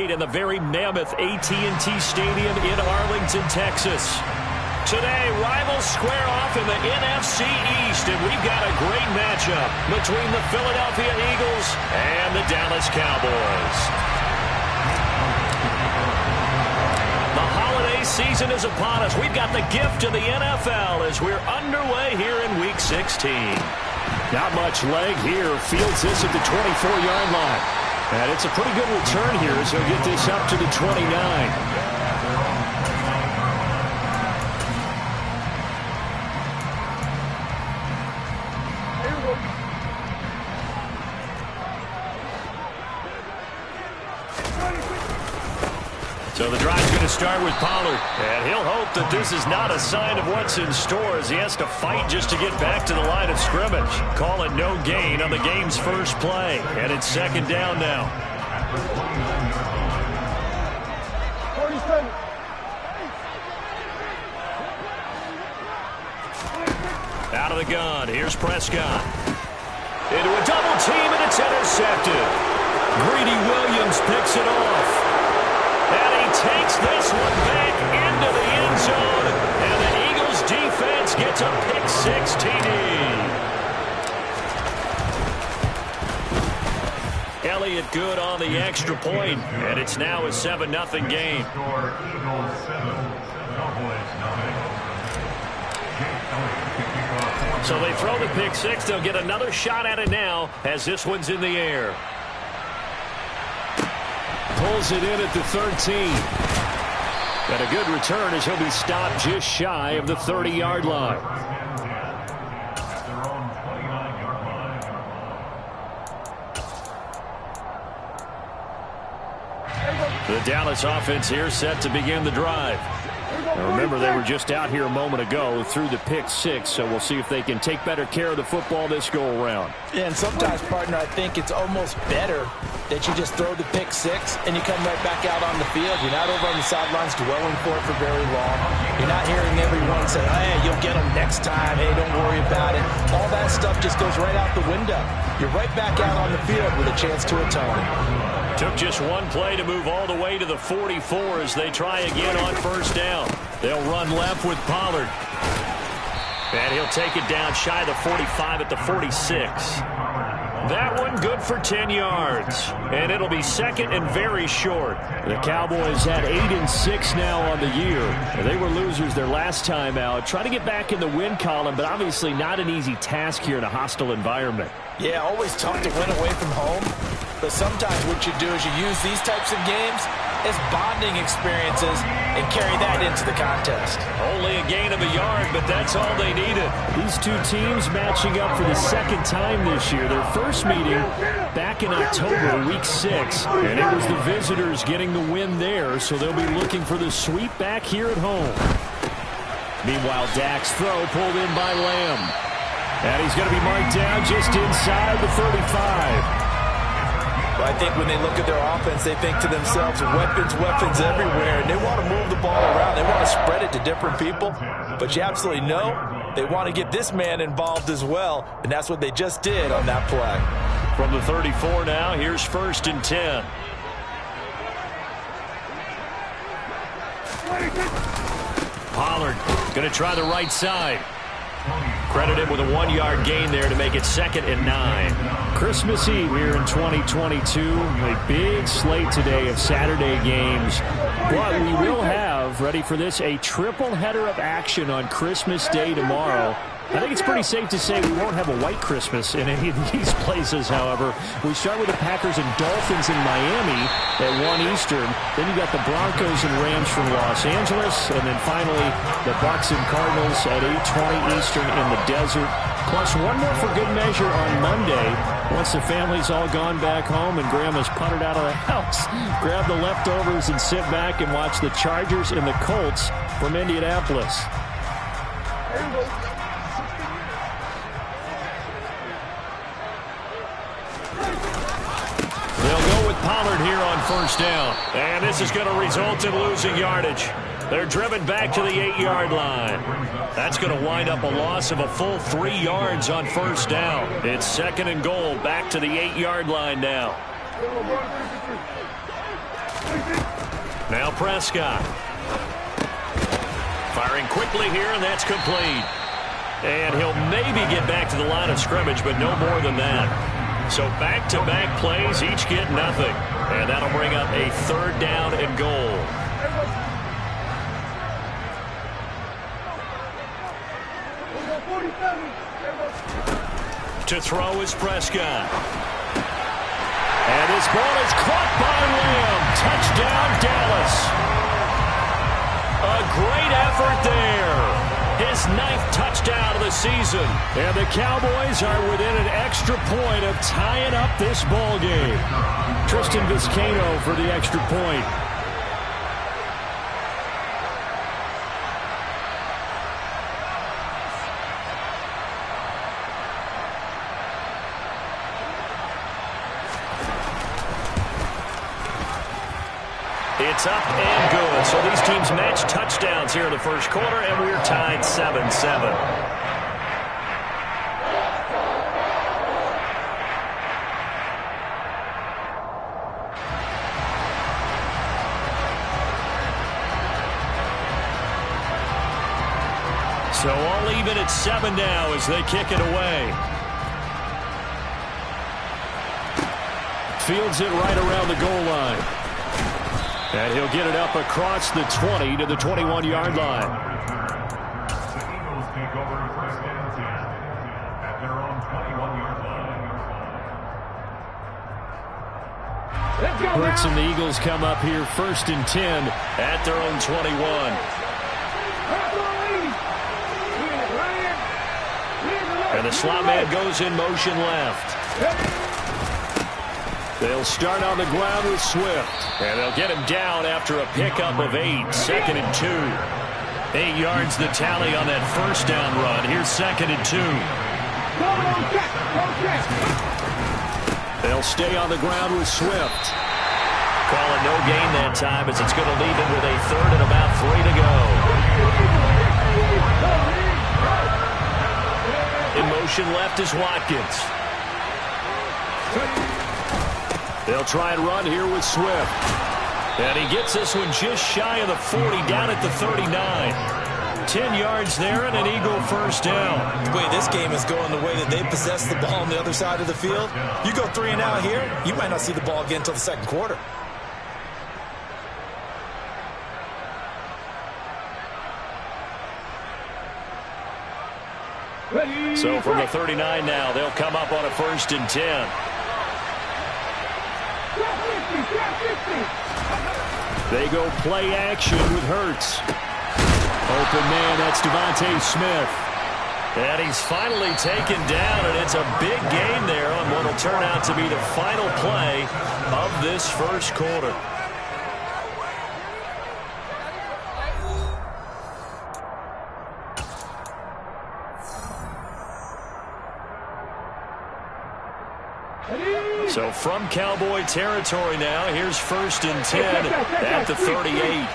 played in the very mammoth AT&T Stadium in Arlington, Texas. Today, rivals square off in the NFC East, and we've got a great matchup between the Philadelphia Eagles and the Dallas Cowboys. The holiday season is upon us. We've got the gift of the NFL as we're underway here in Week 16. Not much leg here. Fields this at the 24-yard line. And it's a pretty good return here as he'll get this up to the 29. So the drive's going to start with Pollard. And he'll hope that this is not a sign of what's in store as he has to fight just to get back to the line of scrimmage. Call it no gain on the game's first play. And it's second down now. Out of the gun. Here's Prescott. Into a double team, and it's intercepted. Greedy Williams picks it off. And he takes this one back into the end zone. And the Eagles defense gets a pick-6 TD. Elliott good on the extra point. And it's now a 7-0 game. So they throw the pick-6. They'll get another shot at it now as this one's in the air. Pulls it in at the 13. And a good return as he'll be stopped just shy of the 30-yard line. The Dallas offense here set to begin the drive. Now remember, they were just out here a moment ago through the pick-6, so we'll see if they can take better care of the football this go-around. Yeah, and sometimes, partner, I think it's almost better that you just throw the pick-6 and you come right back out on the field. You're not over on the sidelines dwelling for it for very long. You're not hearing everyone say, hey, you'll get them next time. Hey, don't worry about it. All that stuff just goes right out the window. You're right back out on the field with a chance to atone. Took just one play to move all the way to the 44 as they try again on first down. They'll run left with Pollard. And he'll take it down shy of the 45 at the 46. That one good for 10 yards. And it'll be second and very short. The Cowboys had 8-6 now on the year. They were losers their last time out. Trying to get back in the win column, but obviously not an easy task here in a hostile environment. Yeah, always tough to win away from home. But sometimes what you do is you use these types of games as bonding experiences and carry that into the contest. Only a gain of a yard, but that's all they needed. These two teams matching up for the second time this year. Their first meeting back in October, Week 6, and it was the visitors getting the win there, so they'll be looking for the sweep back here at home. Meanwhile, Dak's throw pulled in by Lamb. And he's going to be marked down just inside the 35. I think when they look at their offense, they think to themselves, weapons everywhere, and they want to move the ball around. They want to spread it to different people, but you absolutely know they want to get this man involved as well, and that's what they just did on that play. From the 34 now, here's 1st and 10. Pollard going to try the right side. Credited with a 1-yard gain there to make it 2nd and 9. Christmas Eve here in 2022. A big slate today of Saturday games. But we will have, ready for this, a triple header of action on Christmas Day tomorrow. I think it's pretty safe to say we won't have a white Christmas in any of these places, however. We start with the Packers and Dolphins in Miami at 1 Eastern. Then you got the Broncos and Rams from Los Angeles. And then finally, the Bucs and Cardinals at 8:20 Eastern in the desert. Plus one more for good measure on Monday. Once the family's all gone back home and Grandma's puttered out of the house, grab the leftovers and sit back and watch the Chargers and the Colts from Indianapolis. Pollard here on first down. And this is going to result in losing yardage. They're driven back to the 8-yard line. That's going to wind up a loss of a full 3 yards on first down. It's 2nd and goal back to the 8-yard line now. Now Prescott. Firing quickly here, and that's complete. And he'll maybe get back to the line of scrimmage, but no more than that. So back-to-back plays, each get nothing. And that'll bring up a 3rd down and goal. To throw is Prescott. And this ball is caught by Lamb. Touchdown, Dallas. A great effort there. His 9th touchdown of the season. And the Cowboys are within an extra point of tying up this ball game. Tristan Vizcaino for the extra point. It's up and good. So these teams match touchdowns here in the first quarter, and we're tied 7-7. So all even at 7 now as they kick it away. Fields it right around the goal line. And he'll get it up across the 20 to the 21-yard line. The Eagles take over 1st and 10 at their own 21-yard line. Hurts and the Eagles come up here 1st and 10 at their own 21. And the slot man goes in motion left. They'll start on the ground with Swift. And they'll get him down after a pickup of 8. 2nd and 2. 8 yards the tally on that 1st down run. Here's 2nd and 2. They'll stay on the ground with Swift. Calling no gain that time as it's going to leave him with a 3rd and about 3 to go. In motion left is Watkins. They'll try and run here with Swift. And he gets this one just shy of the 40, down at the 39. 10 yards there and an Eagle 1st down. The way this game is going, the way that they possess the ball on the other side of the field, you go 3 and out here, you might not see the ball again until the 2nd quarter. So from the 39 now, they'll come up on a 1st and 10. They go play action with Hurts. Open man, that's Devontae Smith. And he's finally taken down, and it's a big game there on what will turn out to be the final play of this first quarter. So from Cowboy territory now, here's 1st and 10 at the 38.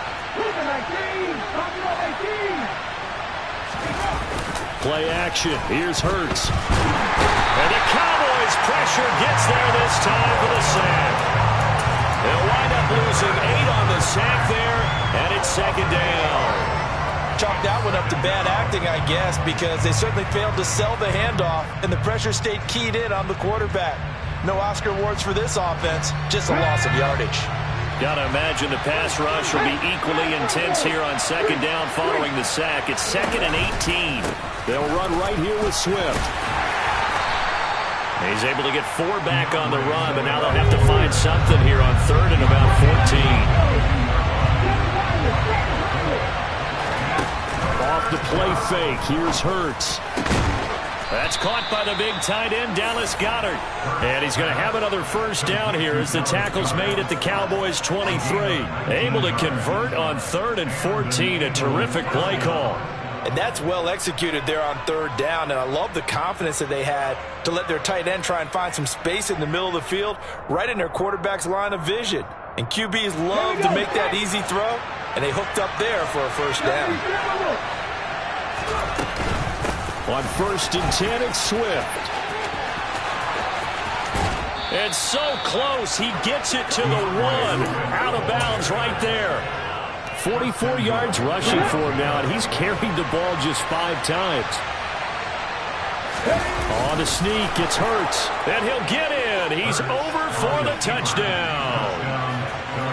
Play action. Here's Hurts. And the Cowboys pressure gets there this time for the sack. They'll wind up losing 8 on the sack there, and it's 2nd down. Chalk that one up to bad acting, I guess, because they certainly failed to sell the handoff, and the pressure stayed keyed in on the quarterback. No Oscar awards for this offense, just a loss of yardage. Got to imagine the pass rush will be equally intense here on 2nd down following the sack. It's 2nd and 18. They'll run right here with Swift. He's able to get 4 back on the run, but now they'll have to find something here on 3rd and about 14. Off the play fake. Here's Hurts. That's caught by the big tight end, Dallas Goedert. And he's going to have another 1st down here as the tackle's made at the Cowboys' 23. Able to convert on 3rd and 14. A terrific play call. And that's well executed there on 3rd down. And I love the confidence that they had to let their tight end try and find some space in the middle of the field, right in their quarterback's line of vision. And QBs love to make that easy throw, and they hooked up there for a 1st down. On 1st and 10, it's Swift. And so close, he gets it to the 1. Out of bounds right there. 44 yards rushing for him now, and he's carried the ball just 5 times. On the sneak, it's Hurts. And he'll get in. He's over for the touchdown.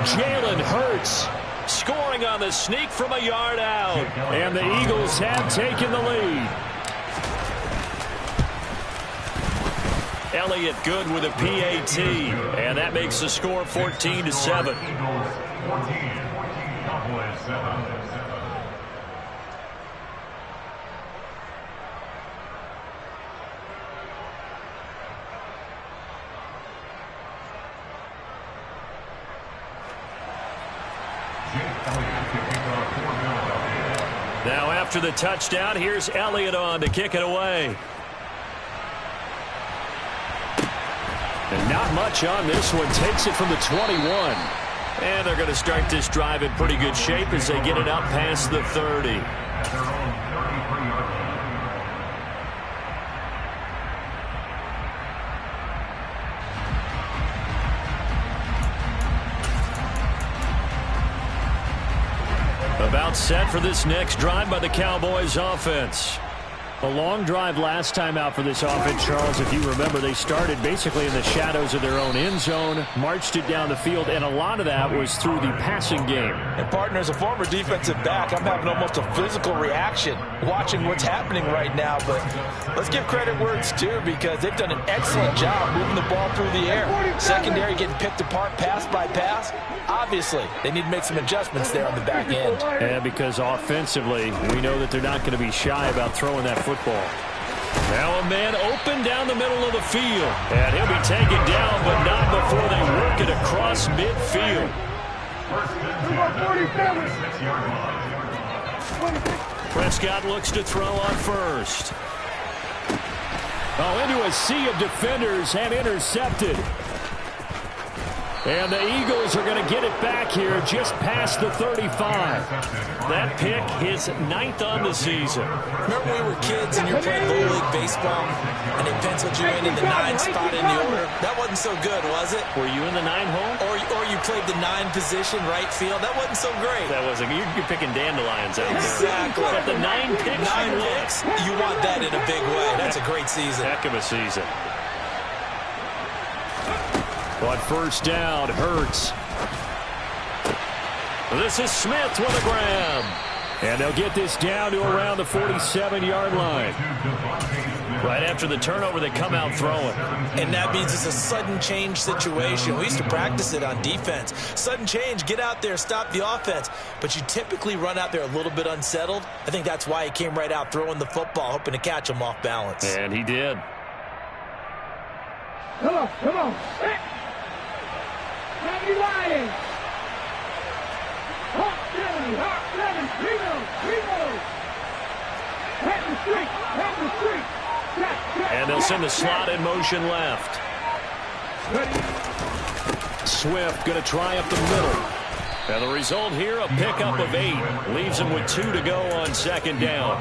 Jalen Hurts scoring on the sneak from a yard out. And the Eagles have taken the lead. Elliott good with a PAT. And that makes the score 14-7. Now after the touchdown, here's Elliott on to kick it away. And not much on this one. Takes it from the 21. And they're going to start this drive in pretty good shape as they get it up past the 30. About set for this next drive by the Cowboys offense. A long drive last time out for this offense, Charles. If you remember, they started basically in the shadows of their own end zone, marched it down the field, and a lot of that was through the passing game. And, partner, as a former defensive back, I'm having almost a physical reaction watching what's happening right now. But let's give credit where it's due, because they've done an excellent job moving the ball through the air. Secondary getting picked apart pass by pass. Obviously, they need to make some adjustments there on the back end. Yeah, because offensively, we know that they're not going to be shy about throwing that football. Now a man open down the middle of the field. And he'll be taken down, but not before they work it across midfield. Prescott looks to throw on first. Oh, into a sea of defenders and intercepted. And the Eagles are going to get it back here just past the 35. That pick, his 9th on the season. Remember when we were kids and you were playing Little League Baseball and they penciled you in the 9 spot in the order? That wasn't so good, was it? Were you in the 9 hole? Or you played the 9 position, right field? That wasn't so great. That wasn't. You're picking dandelions out there. Exactly. But the 9 picks, 9 picks, you want that in a big way. That's a great season. Heck of a season. On first down, Hurts. This is Smith with a grab. And they'll get this down to around the 47-yard line. Right after the turnover, they come out throwing. And that means it's a sudden change situation. We used to practice it on defense. Sudden change, get out there, stop the offense. But you typically run out there a little bit unsettled. I think that's why he came right out throwing the football, hoping to catch him off balance. And he did. Come on, come on. Heavy Lion. Hawk 70, Hawk 7, Reno, Reno. Head the street, And they'll send the slot in motion left. Swift going to try up the middle. And the result here, a pickup of 8. Leaves him with 2 to go on second down.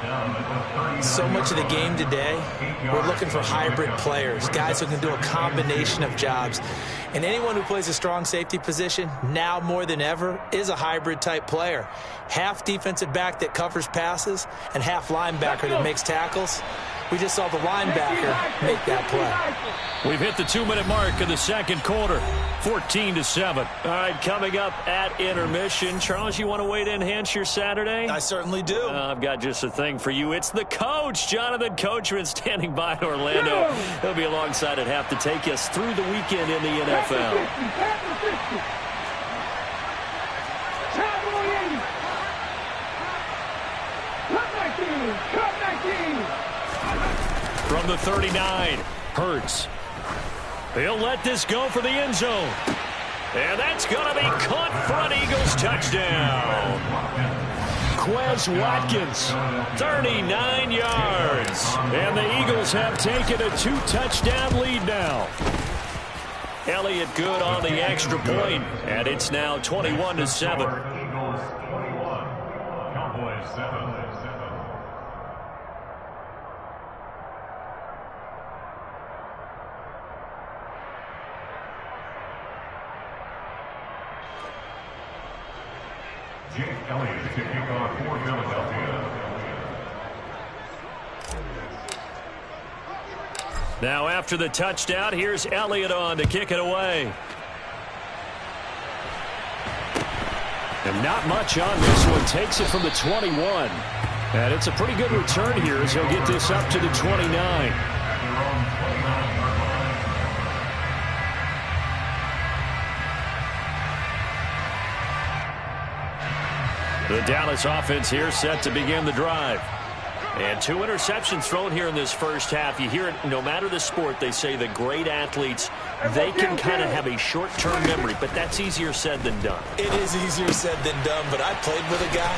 So much of the game today, we're looking for hybrid players, guys who can do a combination of jobs. And anyone who plays a strong safety position, now more than ever, is a hybrid-type player. Half defensive back that covers passes and half linebacker that makes tackles. We just saw the linebacker make that play. We've hit the 2-minute mark of the second quarter, 14-7. All right, coming up at intermission. Charles, you want a way to enhance your Saturday? I certainly do. I've got just a thing for you. It's the coach, Jonathan Coachman, standing by in Orlando. He'll be alongside at half to take us through the weekend in the NFL. From the 39, Hurts. He'll let this go for the end zone. And that's going to be caught for an Eagles touchdown. Quez Watkins, 39 yards. And the Eagles have taken a 2-touchdown lead now. Elliott good on the extra point, and it's now 21-7. Eagles 21, Cowboys 7. Jake Elliott to kick off for Philadelphia. Now after the touchdown, here's Elliott on to kick it away. And not much on this one. Takes it from the 21. And it's a pretty good return here as he'll get this up to the 29. The Dallas offense here set to begin the drive. And 2 interceptions thrown here in this first half. You hear it no matter the sport, they say the great athletes, they can kind of have a short-term memory, but that's easier said than done. It is easier said than done, but I played with a guy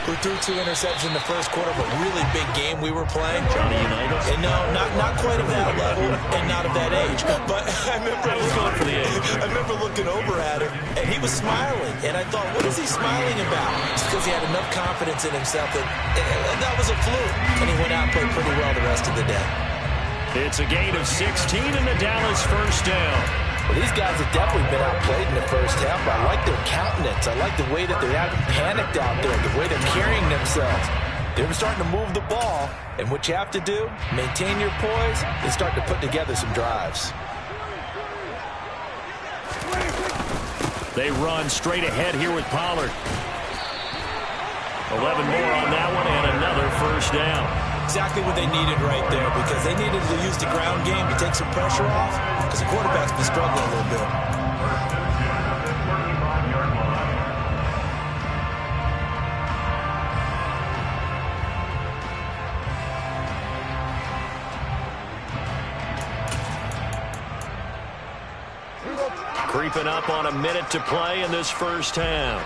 who threw 2 interceptions in the first quarter of a really big game we were playing. Johnny Unitas? And no, not quite of that level and not of that age. But I remember looking over at him, and he was smiling. And I thought, what is he smiling about? It's because he had enough confidence in himself that was a fluke. And he went out and played pretty well the rest of the day. It's a gain of 16 in the Dallas first down. Well, these guys have definitely been outplayed in the first half. I like their countenance. I like the way that they're not panicked out there, the way they're carrying themselves. They're starting to move the ball, and what you have to do, maintain your poise and start to put together some drives. They run straight ahead here with Pollard. 11 more on that one and another first down. Exactly what they needed right there, because they needed to use the ground game to take some pressure off, because the quarterback's been struggling a little bit. Creeping up on a minute to play in this first half.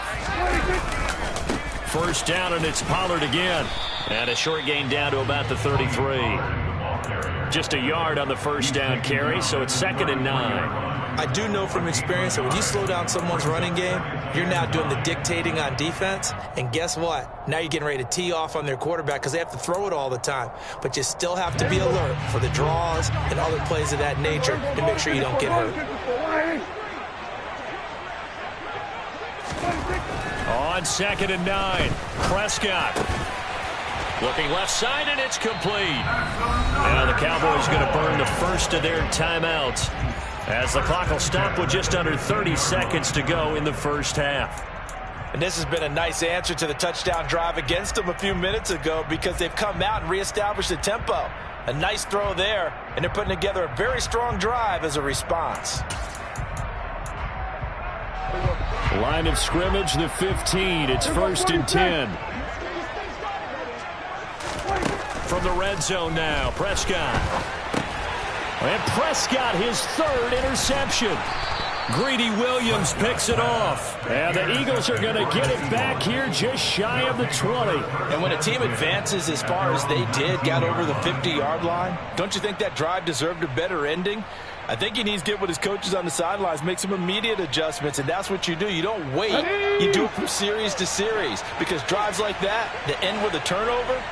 First down, and it's Pollard again. And a short gain down to about the 33. Just a yard on the first down carry, so it's 2nd and 9. I do know from experience that when you slow down someone's running game, you're now doing the dictating on defense. And guess what? Now you're getting ready to tee off on their quarterback because they have to throw it all the time. But you still have to be alert for the draws and other plays of that nature to make sure you don't get hurt. On 2nd and 9, Prescott. Looking left side, and it's complete. Now the Cowboys going to burn the first of their timeouts as the clock will stop with just under 30 seconds to go in the first half. And this has been a nice answer to the touchdown drive against them a few minutes ago, because they've come out and reestablished the tempo. A nice throw there, and they're putting together a very strong drive as a response. Line of scrimmage, the 15. It's 1st and 10. From the red zone now, Prescott. And Prescott, his 3rd interception. Greedy Williams picks it off. And the Eagles are going to get it back here just shy of the 20. And when a team advances as far as they did, got over the 50-yard line, don't you think that drive deserved a better ending? I think he needs to get with his coaches on the sidelines, make some immediate adjustments, and that's what you do. You don't wait. You do it from series to series, because drives like that end with a turnover,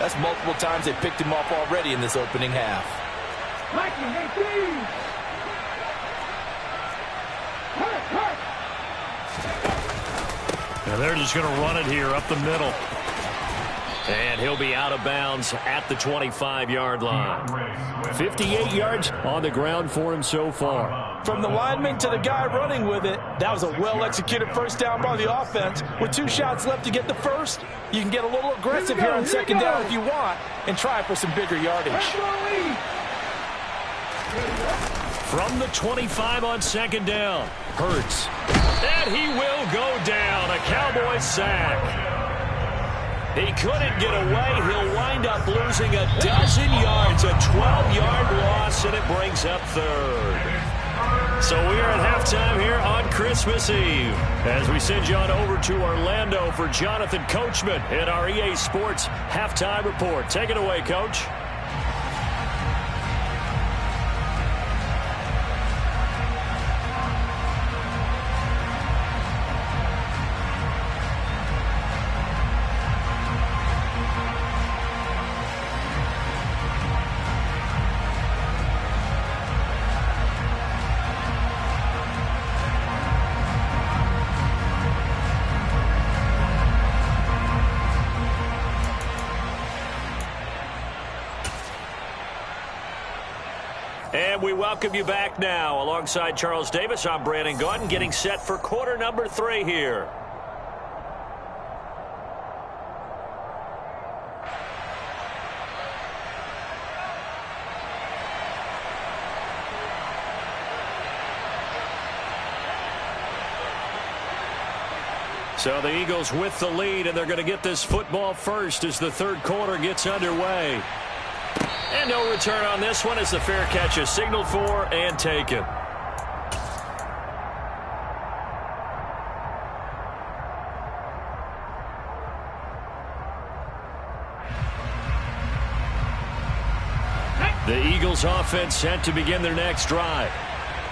that's multiple times they picked him off already in this opening half. Now they're just going to run it here up the middle. And he'll be out of bounds at the 25-yard line. 58 yards on the ground for him so far. From the lineman to the guy running with it, that was a well-executed first down by the offense. With 2 shots left to get the first, you can get a little aggressive here on 2nd down if you want and try for some bigger yardage. From the 25 on 2nd down, Hurts. And he will go down. A Cowboys sack. He couldn't get away. He'll wind up losing a dozen yards, a 12-yard loss, and it brings up 3rd. So we are at halftime here on Christmas Eve as we send you on over to Orlando for Jonathan Coachman in our EA Sports Halftime Report. Take it away, Coach. And we welcome you back now. Alongside Charles Davis, I'm Brandon Gaudin, getting set for quarter number 3 here. So the Eagles with the lead, and they're going to get this football first as the third quarter gets underway. And no return on this one as the fair catch is signaled for and taken. The Eagles offense set to begin their next drive.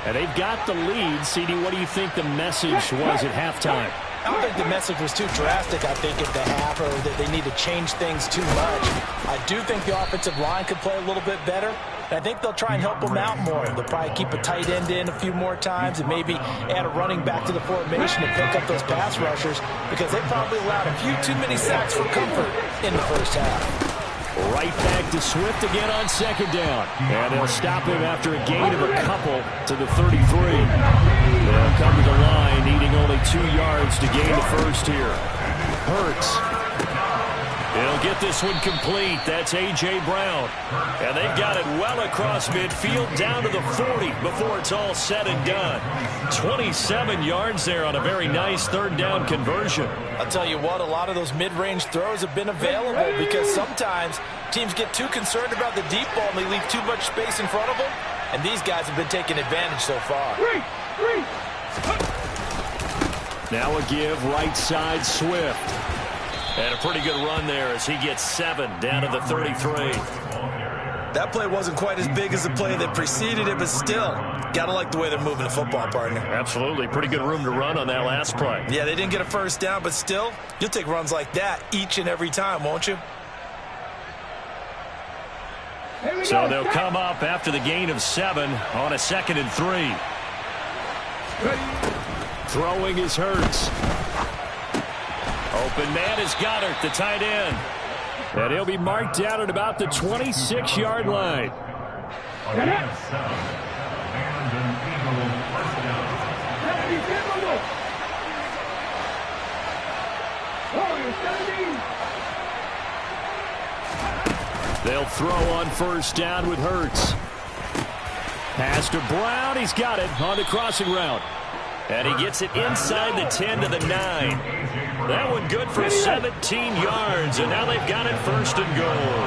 And they've got the lead. CD, what do you think the message was at halftime? I don't think the message was too drastic, I think, at the half, or that they need to change things too much. I do think the offensive line could play a little bit better. And I think they'll try and help them out more. They'll probably keep a tight end in a few more times and maybe add a running back to the formation to pick up those pass rushers, because they probably allowed a few too many sacks for comfort in the first half. Right back to Swift again on second down. And they'll stop him after a gain of a couple to the 33. They'll come to the line, needing only 2 yards to gain the first here. Hurts. He'll get this one complete. That's A.J. Brown. And they've got it well across midfield down to the 40 before it's all said and done. 27 yards there on a very nice third down conversion. I'll tell you what, a lot of those mid-range throws have been available because sometimes teams get too concerned about the deep ball and they leave too much space in front of them. And these guys have been taking advantage so far. Now a give right side Swift. And a pretty good run there as he gets 7 down to the 33. That play wasn't quite as big as the play that preceded it, but still, got to like the way they're moving the football, partner. Absolutely. Pretty good room to run on that last play. Yeah, they didn't get a first down, but still, you'll take runs like that each and every time, won't you? So they'll come up after the gain of 7 on a 2nd and 3. Throwing is Hurts. Open man is Goddard, the tight end. And he'll be marked down at about the 26-yard line. They'll throw on first down with Hurts. Pass to Brown. He's got it on the crossing route. And he gets it inside the 10 to the 9. That one good for 17 yards. And now they've got it first and goal.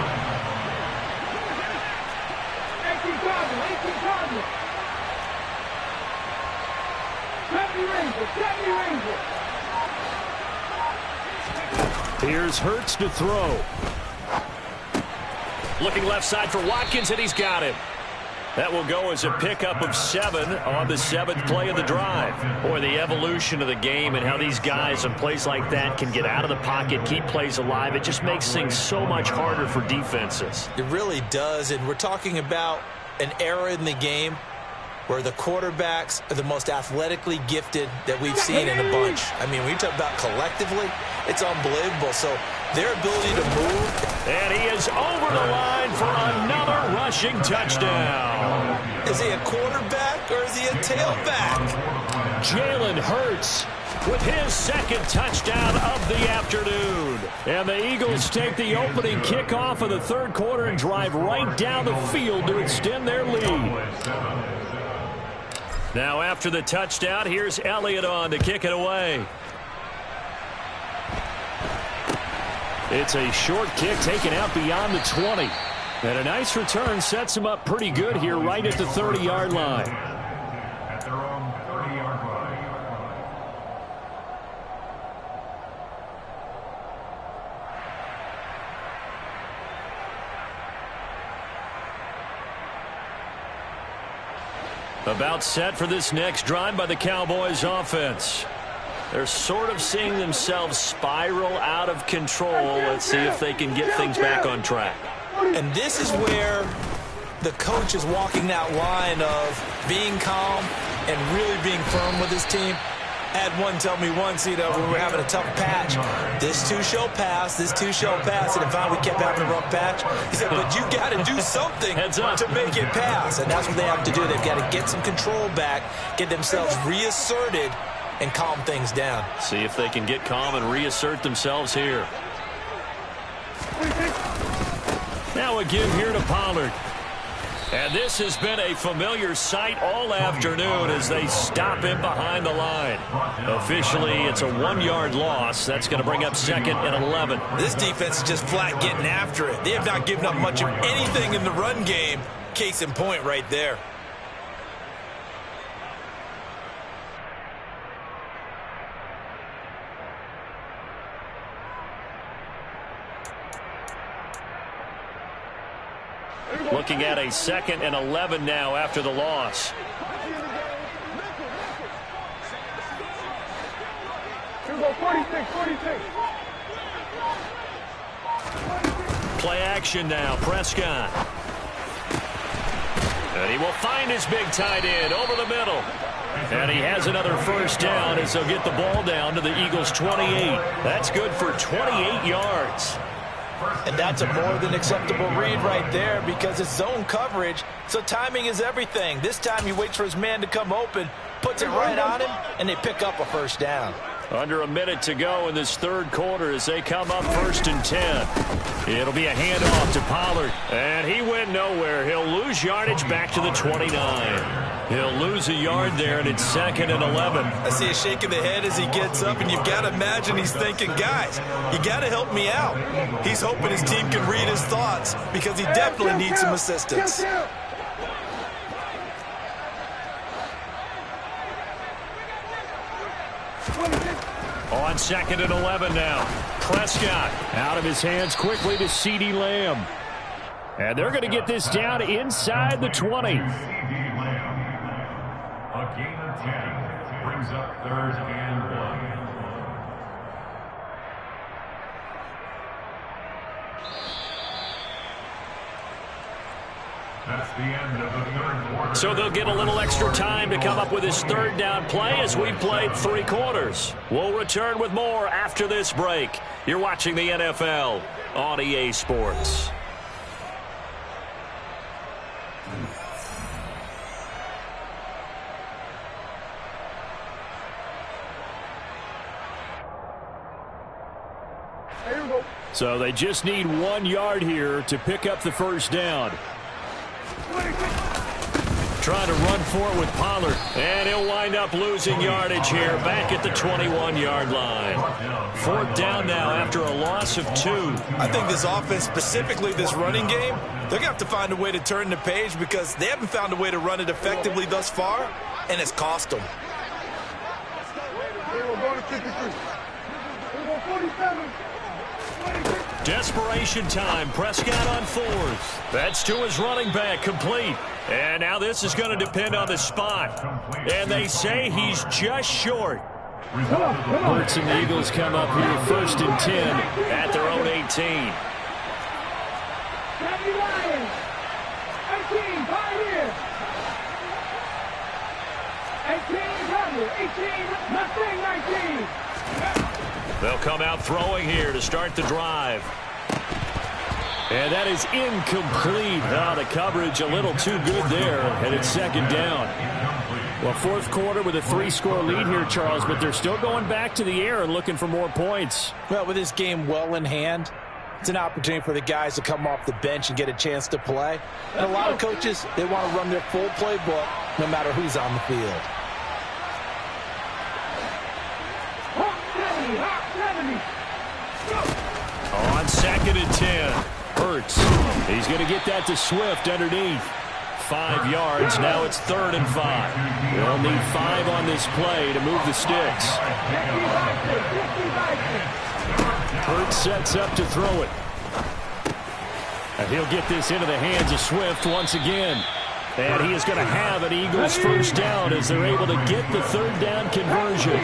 Here's Hurts to throw. Looking left side for Watkins, and he's got him. That will go as a pickup of 7 on the 7th play of the drive. Boy, the evolution of the game and how these guys in plays like that can get out of the pocket, keep plays alive, it just makes things so much harder for defenses. It really does, and we're talking about an era in the game where the quarterbacks are the most athletically gifted that we've seen in a bunch. I mean, when you talk about collectively, it's unbelievable. So their ability to move. And he is over the line for another rushing touchdown. Is he a quarterback or is he a tailback? Jalen Hurts with his 2nd touchdown of the afternoon. And the Eagles take the opening kickoff of the third quarter and drive right down the field to extend their lead. Now after the touchdown, here's Elliott on to kick it away. It's a short kick taken out beyond the 20. And a nice return sets him up pretty good here right at the 30-yard line. At their own 30-yard line. About set for this next drive by the Cowboys offense. They're sort of seeing themselves spiral out of control. Let's see if they can get things back on track. And this is where the coach is walking that line of being calm and really being firm with his team. Had one tell me once, when we were having a tough patch, this too shall pass, this too shall pass. And finally we kept having a rough patch. He said, but you got to do something to make it pass. And that's what they have to do. They've got to get some control back, get themselves reasserted, and calm things down. See if they can get calm and reassert themselves here. Now a give here to Pollard. And this has been a familiar sight all afternoon as they stop him behind the line. Officially, it's a 1-yard loss. That's going to bring up 2nd and 11. This defense is just flat getting after it. They have not given up much of anything in the run game. Case in point right there. Looking at a 2nd and 11 now after the loss. Here we go, 46, 46. Play action now, Prescott. And he will find his big tight end over the middle. And he has another first down as they'll get the ball down to the Eagles' 28. That's good for 28 yards. And that's a more than acceptable read right there because it's zone coverage, so timing is everything. This time he waits for his man to come open, puts it right on him, and they pick up a first down. Under a minute to go in this third quarter as they come up 1st and 10. It'll be a handoff to Pollard, and he went nowhere. He'll lose yardage back to the 29. He'll lose a yard there, and it's 2nd and 11. I see a shake of the head as he gets up, and you've got to imagine he's thinking, guys, you got to help me out. He's hoping his team can read his thoughts because he definitely needs some assistance. On 2nd and 11 now. Prescott out of his hands quickly to CeeDee Lamb. And they're going to get this down inside the 20. A gain of 10 brings up 3rd and 1. That's the end of the 3rd quarter. So they'll get a little extra time to come up with his 3rd down play as we've played 3 quarters. We'll return with more after this break. You're watching the NFL on EA Sports. So they just need 1 yard here to pick up the first down. Trying to run for it with Pollard, and he'll wind up losing yardage here back at the 21-yard line. 4th down now after a loss of 2. I think this offense, specifically this running game, they're going to have to find a way to turn the page because they haven't found a way to run it effectively thus far, and it's cost them. Desperation time. Prescott on 4th. That's to his running back, complete. And now this is going to depend on the spot. And they say he's just short. Hurts and the Eagles come up here 1st and 10 at their own 18. 18, 19. They'll come out throwing here to start the drive. And that is incomplete. The coverage a little too good there, and it's 2nd down. Well, 4th quarter with a 3-score lead here, Charles, but they're still going back to the air and looking for more points. Well, with this game well in hand, it's an opportunity for the guys to come off the bench and get a chance to play. And a lot of coaches, they want to run their full playbook no matter who's on the field. On 2nd and 10. Hurts. He's going to get that to Swift underneath. 5 yards. Now it's 3rd and 5. They'll need 5 on this play to move the sticks. Hurts sets up to throw it. And he'll get this into the hands of Swift once again. And he is going to have an Eagles first down as they're able to get the 3rd down conversion.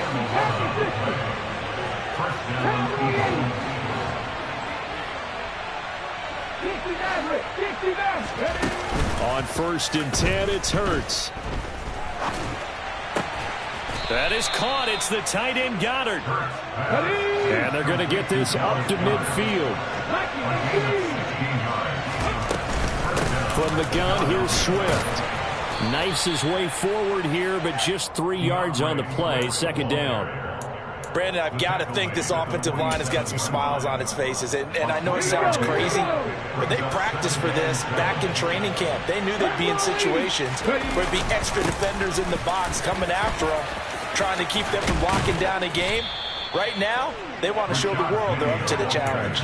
On 1st and 10, it's Hurts. That is caught. It's the tight end, Goddard. And they're going to get this up to midfield. From the gun, here's Swift. Knifes his way forward here, but just 3 yards on the play. Second down. Brandon, I've got to think this offensive line has got some smiles on its faces. And I know it sounds crazy, but they practiced for this back in training camp. They knew they'd be in situations where there'd be extra defenders in the box coming after them, trying to keep them from locking down a game. Right now, they want to show the world they're up to the challenge.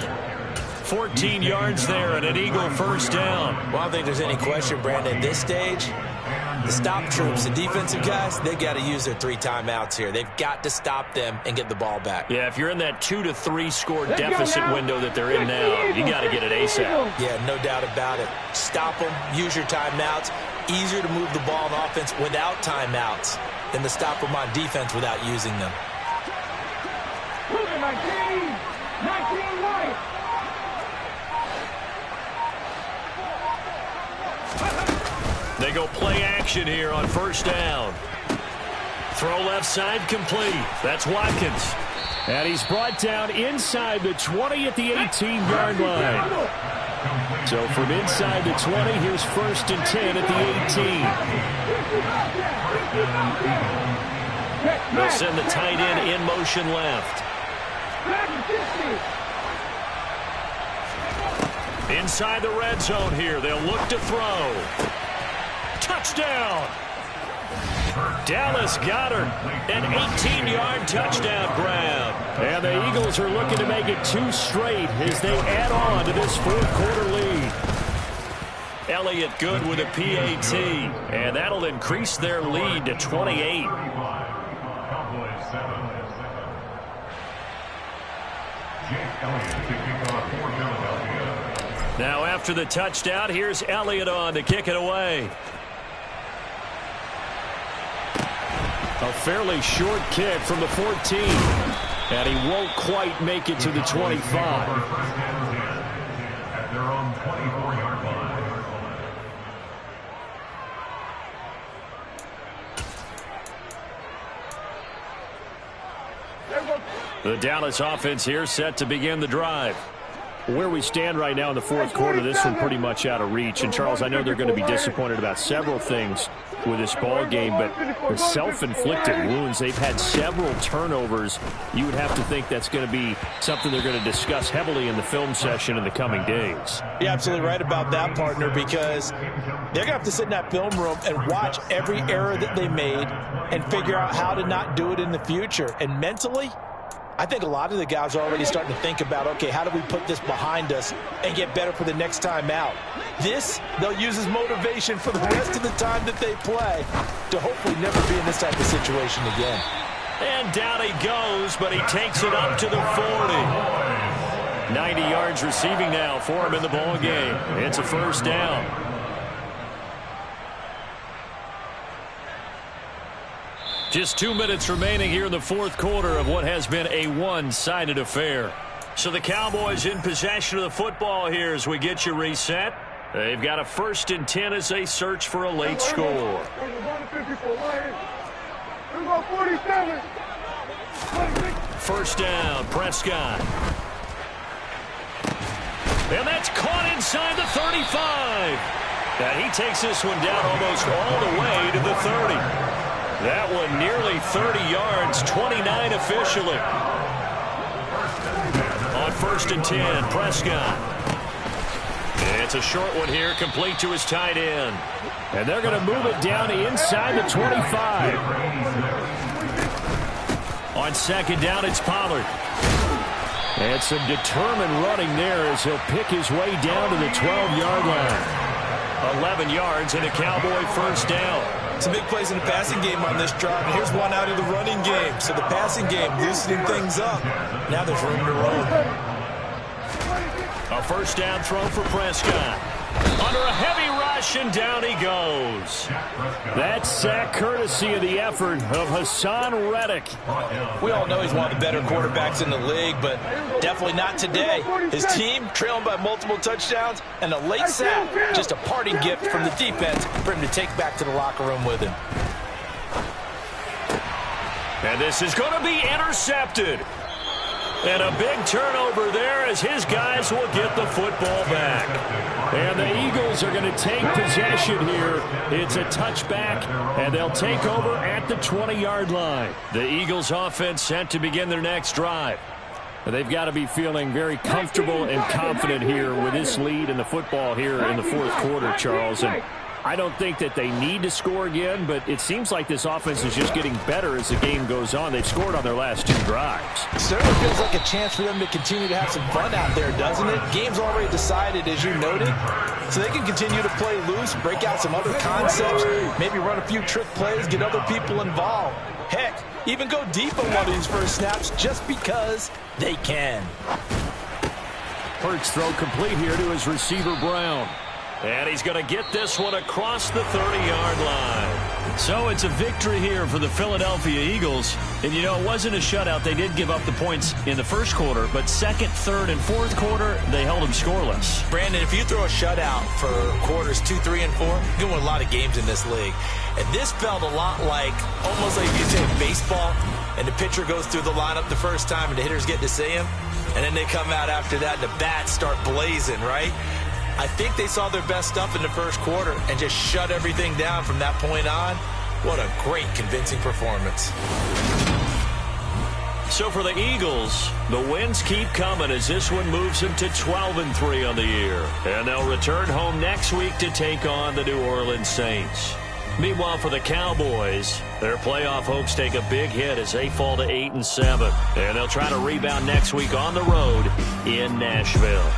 14 yards there and an Eagle first down. Well, I don't think there's any question, Brandon, at this stage, the stop troops, the defensive guys, they got to use their 3 timeouts here. They've got to stop them and get the ball back. Yeah, if you're in that 2 to 3 score deficit window that they're in now, you got to get it ASAP. Yeah, no doubt about it. Stop them, use your timeouts. Easier to move the ball on offense without timeouts than to stop them on defense without using them. 19 right. They go play action here on first down. Throw left side complete. That's Watkins. And he's brought down inside the 20 at the 18-yard line. So from inside the 20, here's first and 10 at the 18. They'll send the tight end in motion left. Inside the red zone here. They'll look to throw. Touchdown! Dallas Goedert, an 18-yard touchdown grab. And the Eagles are looking to make it 2 straight as they add on to this fourth-quarter lead. Elliott good with a PAT, and that'll increase their lead to 28. Now after the touchdown, here's Elliott on to kick it away. A fairly short kick from the 14. And he won't quite make it to the 25. At their own 24-yard line. The Dallas offense here set to begin the drive. Where we stand right now in the fourth quarter, this one pretty much out of reach. And, Charles, I know they're going to be disappointed about several things with this ball game, but the self-inflicted wounds, they've had several turnovers. You would have to think that's going to be something they're going to discuss heavily in the film session in the coming days. You're absolutely right about that, partner, because they're going to have to sit in that film room and watch every error that they made and figure out how to not do it in the future. And mentally, I think a lot of the guys are already starting to think about, okay, how do we put this behind us and get better for the next time out? This, they'll use as motivation for the rest of the time that they play to hopefully never be in this type of situation again. And down he goes, but he takes it up to the 40. 90 yards receiving now for him in the ball game. It's a first down. Just 2 minutes remaining here in the fourth quarter of what has been a one-sided affair. So the Cowboys in possession of the football here as we get you reset. They've got a 1st and 10 as they search for a late score. First down, Prescott. And that's caught inside the 35. And he takes this one down almost all the way to the 30. That one nearly 30 yards, 29 officially. On 1st and 10, Prescott. It's a short one here, complete to his tight end. And they're going to move it down to inside the 25. On 2nd down, it's Pollard. And some determined running there as he'll pick his way down to the 12-yard line. 11 yards and a Cowboy first down. Some big plays in the passing game on this drive. And here's one out of the running game. So the passing game loosening things up. Now there's room to roll. A first down throw for Prescott. Under a heavy rush, and down he goes. That sack courtesy of the effort of Hassan Reddick. We all know he's one of the better quarterbacks in the league, but definitely not today. His team trailing by multiple touchdowns, and a late sack, just a parting gift from the defense for him to take back to the locker room with him. And this is going to be intercepted. And a big turnover there as his guys will get the football back. And the Eagles are going to take possession here. It's a touchback, and they'll take over at the 20-yard line. The Eagles offense set to begin their next drive. They've got to be feeling very comfortable and confident here with this lead in the football here in the fourth quarter, Charles. And I don't think that they need to score again, but it seems like this offense is just getting better as the game goes on. They've scored on their last 2 drives. Certainly feels like a chance for them to continue to have some fun out there, doesn't it? Game's already decided, as you noted, so they can continue to play loose, break out some other concepts, maybe run a few trick plays, get other people involved. Heck, even go deep on one of these first snaps just because they can. Hurts throw complete here to his receiver, Brown. And he's going to get this one across the 30-yard line. So it's a victory here for the Philadelphia Eagles. And, you know, it wasn't a shutout. They did give up the points in the first quarter, but second, third, and fourth quarter, they held them scoreless. Brandon, if you throw a shutout for quarters 2, 3, and 4, you're going to win a lot of games in this league. And this felt a lot like, almost like if you say baseball, and the pitcher goes through the lineup the first time and the hitters get to see him, and then they come out after that and the bats start blazing, right? I think they saw their best stuff in the first quarter and just shut everything down from that point on. What a great, convincing performance. So for the Eagles, the wins keep coming as this one moves them to 12-3 on the year. And they'll return home next week to take on the New Orleans Saints. Meanwhile, for the Cowboys, their playoff hopes take a big hit as they fall to 8-7. And they'll try to rebound next week on the road in Nashville.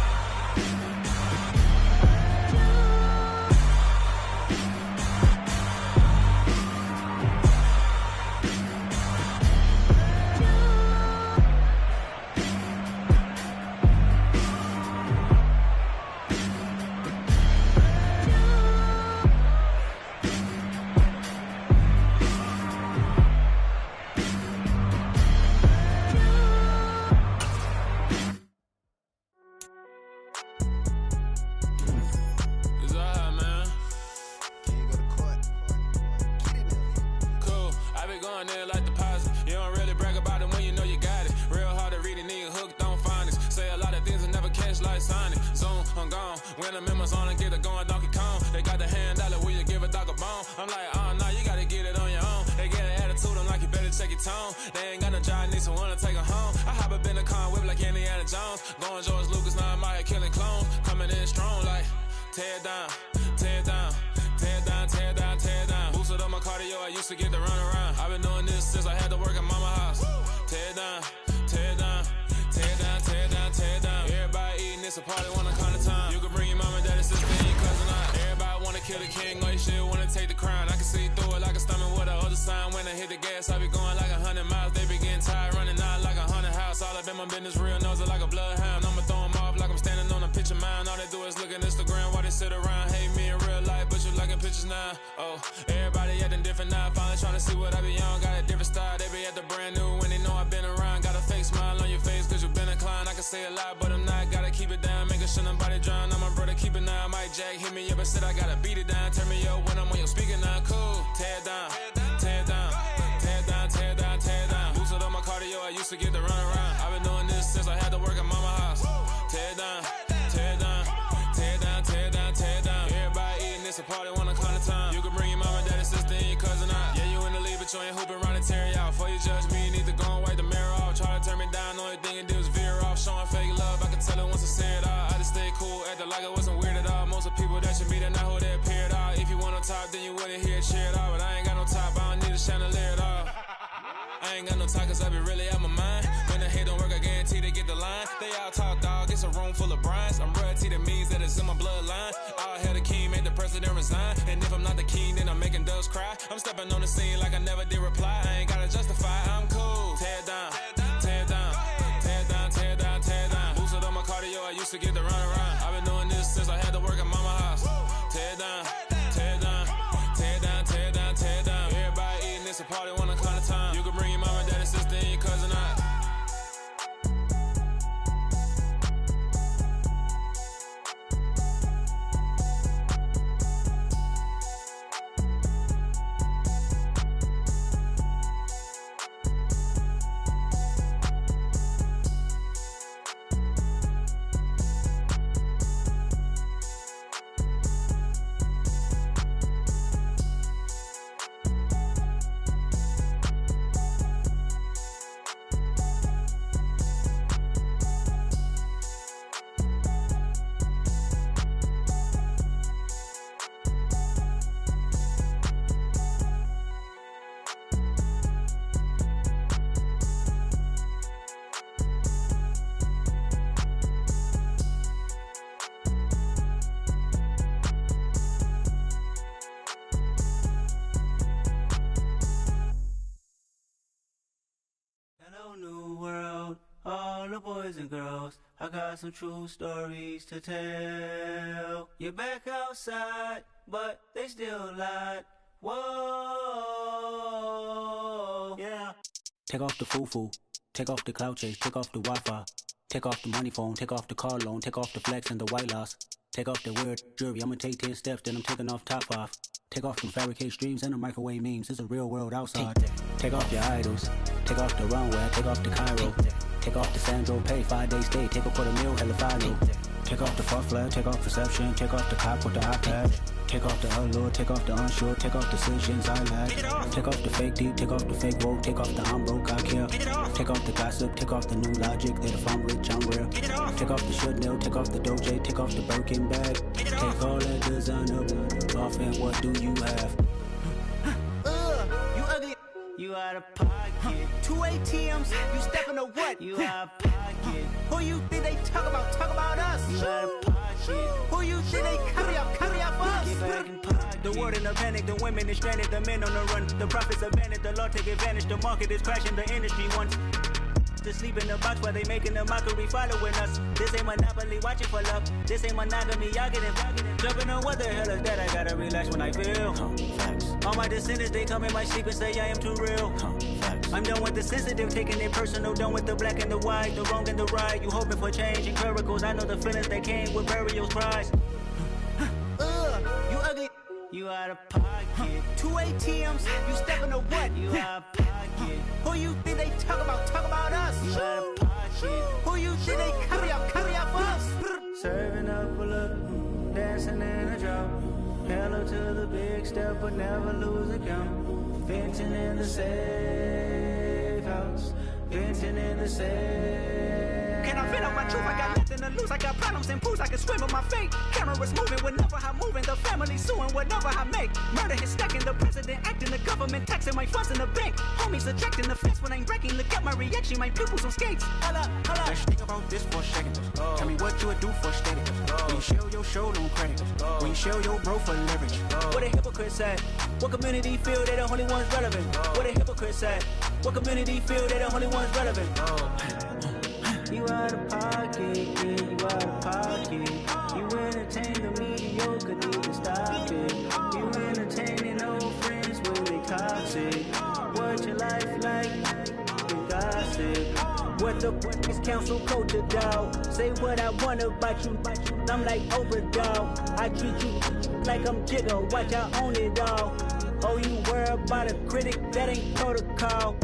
the boys and girls, I got some true stories to tell. You're back outside, but they still lied. Whoa, yeah. Take off the foo-foo, take off the cloud chase, take off the Wi-Fi, take off the money phone, take off the car loan, take off the flex and the white loss, take off the weird jewelry. I'ma take 10 steps, then I'm taking off top 5. Take off them fabricate streams and the microwave memes. It's a real world outside. Take off your idols, take off the runway, take off the Cairo, take off the Sandro Pay, 5-day stay, take a $250,000, hella final. Take off the fuck flag, take off perception, take off the cop with the iPad. Take off the allure, take off the unsure, take off decisions I lack. Take off the fake deep, take off the fake woke, take off the I'm broke, I care. Take off the gossip, take off the new logic that if I'm rich, I'm real. Take off the Chanel, take off the Doja, take off the Birkin bag. Take all that designer off and what do you have? You ugly. You out of pocket. 2 ATMs, you stepping to what? You out of pocket. Who you think they talk about? Talk about us. You out of pocket. Who you think they carry out for us? Get back in pocket. The world in a panic, the women is stranded, the men on the run. The profits abandoned, the law take advantage. The market is crashing, the industry wants to sleep in the box while they making a mockery following us. This ain't Monopoly, watching for love. This ain't monogamy, y'all getting jumping on what the hell is that? I gotta relax when I feel. All my descendants, they come in my sleep and say I am too real. I'm done with the sensitive, taking it personal. Done with the black and the white, the wrong and the right. You hoping for change and miracles. I know the feelings that came with burials, cries. You ugly. You out of pocket. 2 ATMs, you stepping to what? You out of pocket. Who you think they talk about? Talk about us. You out of pocket. Who you think they carry out for us? Serving up a look, dancing in a drop. Hello to the big step, but never lose a count. Venting in the safe house. Venting in the safe. Can I vent out my truth? I got nothing to lose. I got problems and booze. I can swim with my fate. Cameras moving whenever I'm moving. The family suing whatever I make. Murder is stacking. The president acting. The government taxing my funds in the bank. Homies attracting the fence when I'm breaking. Look at my reaction. My pupils on skates. Holla, holla. Let's think about this for a second. Tell me what you would do for steady. When you show your show, don't crack. When you show your bro for leverage. What a hypocrite said. What community feel they the only ones relevant? What a hypocrite said. What community feel they the only ones relevant? You out of pocket, yeah, you out of pocket. You entertain the mediocre, need to stop it. You entertaining old friends when they toxic. What your life like? You gossip. What the fuck is council culture, dog? Say what I want about you. I'm like overdog. I treat you like I'm Jigga. Watch I own it all. Oh, you worry about a critic? That ain't protocol.